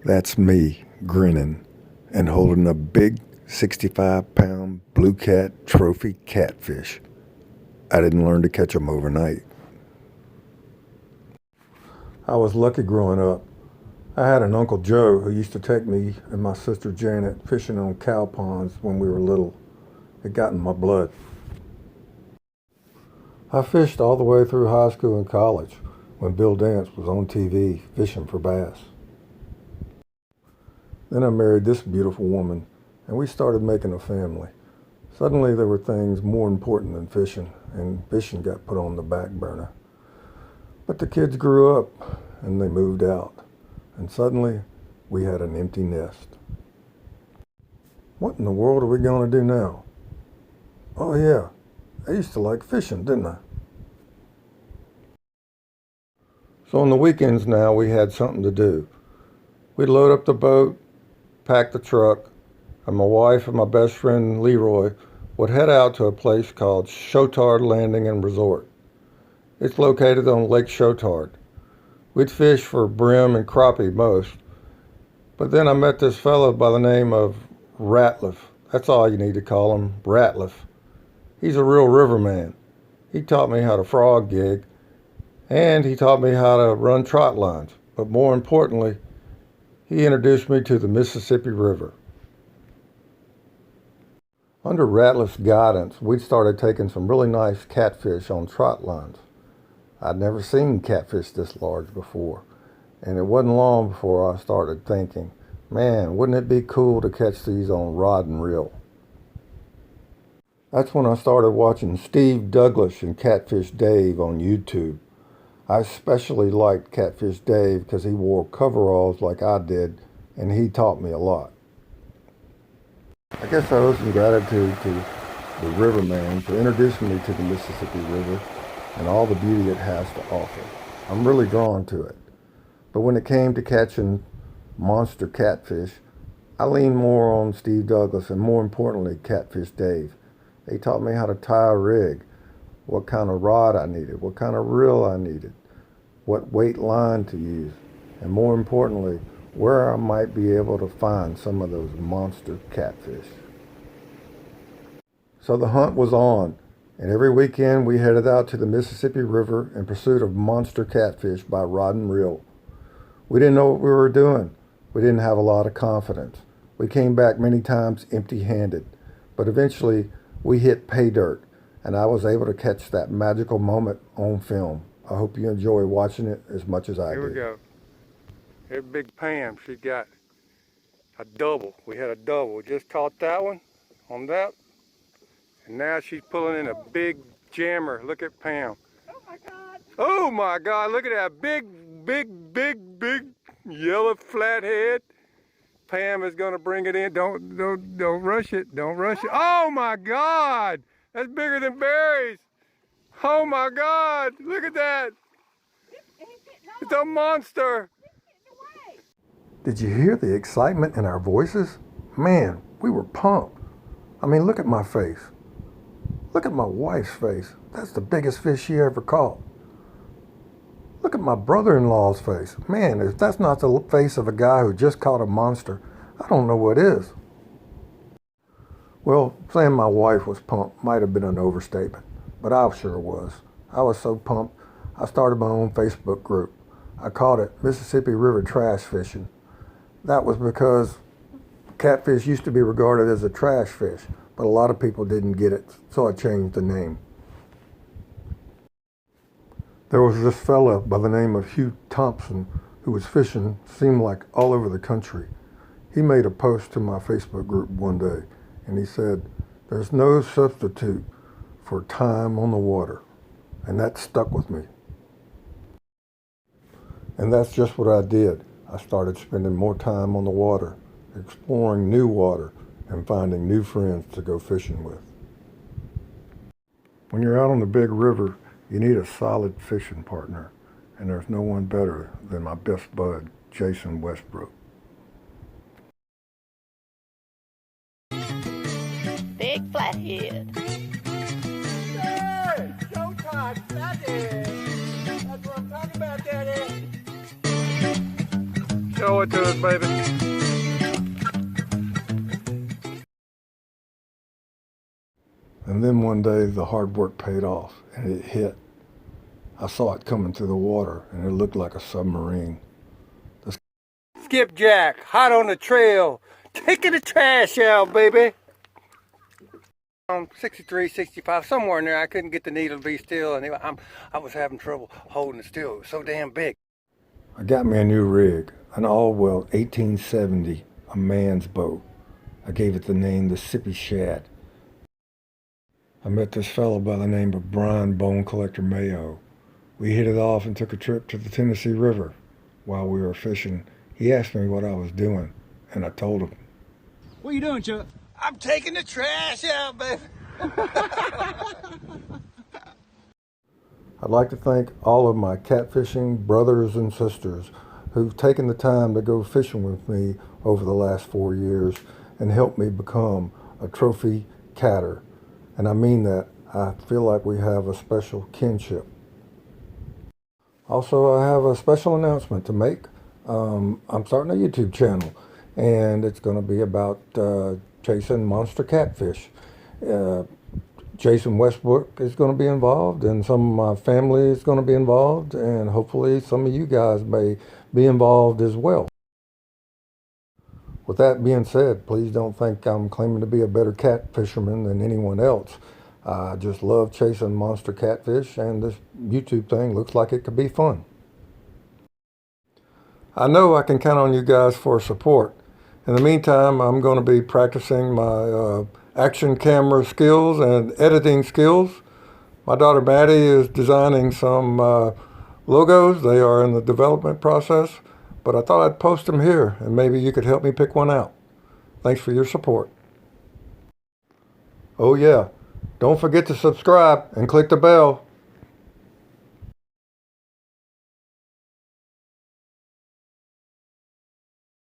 That's me grinning and holding a big 65-pound blue cat trophy catfish. I didn't learn to catch them overnight. I was lucky growing up. I had an Uncle Joe who used to take me and my sister Janet fishing on cow ponds when we were little. It got in my blood. I fished all the way through high school and college when Bill Dance was on TV fishing for bass. Then I married this beautiful woman and we started making a family. Suddenly there were things more important than fishing, and fishing got put on the back burner. But the kids grew up and they moved out, and suddenly we had an empty nest. What in the world are we going to do now? Oh yeah, I used to like fishing, didn't I? So on the weekends now we had something to do. We'd load up the boat, pack the truck, and my wife and my best friend Leroy would head out to a place called Chotard Landing and Resort. It's located on Lake Chotard. We'd fish for brim and crappie most, but then I met this fellow by the name of Ratliff. That's all you need to call him, Ratliff. He's a real riverman. He taught me how to frog gig, and he taught me how to run trot lines, but more importantly, he introduced me to the Mississippi River. Under Ratliff's guidance, we'd started taking some really nice catfish on trot lines. I'd never seen catfish this large before, and it wasn't long before I started thinking, man, wouldn't it be cool to catch these on rod and reel? That's when I started watching Steve Douglas and Catfish Dave on YouTube. I especially liked Catfish Dave because he wore coveralls like I did, and he taught me a lot. I guess I owe some gratitude to the riverman for introducing me to the Mississippi River and all the beauty it has to offer. I'm really drawn to it. But when it came to catching monster catfish, I leaned more on Steve Douglas and more importantly, Catfish Dave. They taught me how to tie a rig, what kind of rod I needed, what kind of reel I needed, what weight line to use, and more importantly, where I might be able to find some of those monster catfish. So the hunt was on, and every weekend we headed out to the Mississippi River in pursuit of monster catfish by rod and reel. We didn't know what we were doing. We didn't have a lot of confidence. We came back many times empty-handed, but eventually we hit pay dirt, and I was able to catch that magical moment on film. I hope you enjoy watching it as much as I did. Here we go. Here's Big Pam. She got a double. We had a double. We just caught that one on that. And now she's pulling in a big jammer. Look at Pam. Oh my God. Oh my God. Look at that big yellow flathead. Pam is going to bring it in. Don't rush it. Don't rush it. Oh my God. That's bigger than Barry's. Oh my God. Look at that. It's a monster. Did you hear the excitement in our voices? Man, we were pumped. I mean, look at my face. Look at my wife's face. That's the biggest fish she ever caught. Look at my brother-in-law's face. Man, if that's not the face of a guy who just caught a monster, I don't know what is. Well, saying my wife was pumped might have been an overstatement, but I sure was. I was so pumped, I started my own Facebook group. I called it Mississippi River Trash Fishing. That was because catfish used to be regarded as a trash fish, but a lot of people didn't get it, so I changed the name. There was this fella by the name of Hugh Thompson who was fishing, seemed like all over the country. He made a post to my Facebook group one day, and he said, "There's no substitute for time on the water," and that stuck with me. And that's just what I did. I started spending more time on the water, exploring new water, and finding new friends to go fishing with. When you're out on the big river, you need a solid fishing partner, and there's no one better than my best bud, Jason Westbrook. Big flathead. Hey, showtime, flathead. That's what I'm talking about, Daddy. Show it to us, baby. And then one day the hard work paid off and it hit. I saw it coming through the water and it looked like a submarine. Skipjack, hot on the trail, taking the trash out, baby. 63, 65, somewhere in there. I couldn't get the needle to be still, and I was having trouble holding it still. It was so damn big. I got me a new rig, an all-well 1870, a man's boat. I gave it the name the Sippy Shad. I met this fellow by the name of Brian Bone Collector Mayo. We hit it off and took a trip to the Tennessee River. While we were fishing, he asked me what I was doing, and I told him. What are you doing, Chuck? I'm taking the trash out, baby. I'd like to thank all of my catfishing brothers and sisters who've taken the time to go fishing with me over the last 4 years and helped me become a trophy catter. And I mean that. I feel like we have a special kinship. Also, I have a special announcement to make. I'm starting a YouTube channel, and it's going to be about chasing monster catfish. Jason Westbrook is going to be involved, and some of my family is going to be involved, and hopefully some of you guys may be involved as well. With that being said, please don't think I'm claiming to be a better catfisherman than anyone else. I just love chasing monster catfish, and this YouTube thing looks like it could be fun. I know I can count on you guys for support. In the meantime, I'm going to be practicing my action camera skills and editing skills. My daughter Maddie is designing some logos. They are in the development process, but I thought I'd post them here and maybe you could help me pick one out. Thanks for your support. Oh yeah, don't forget to subscribe and click the bell.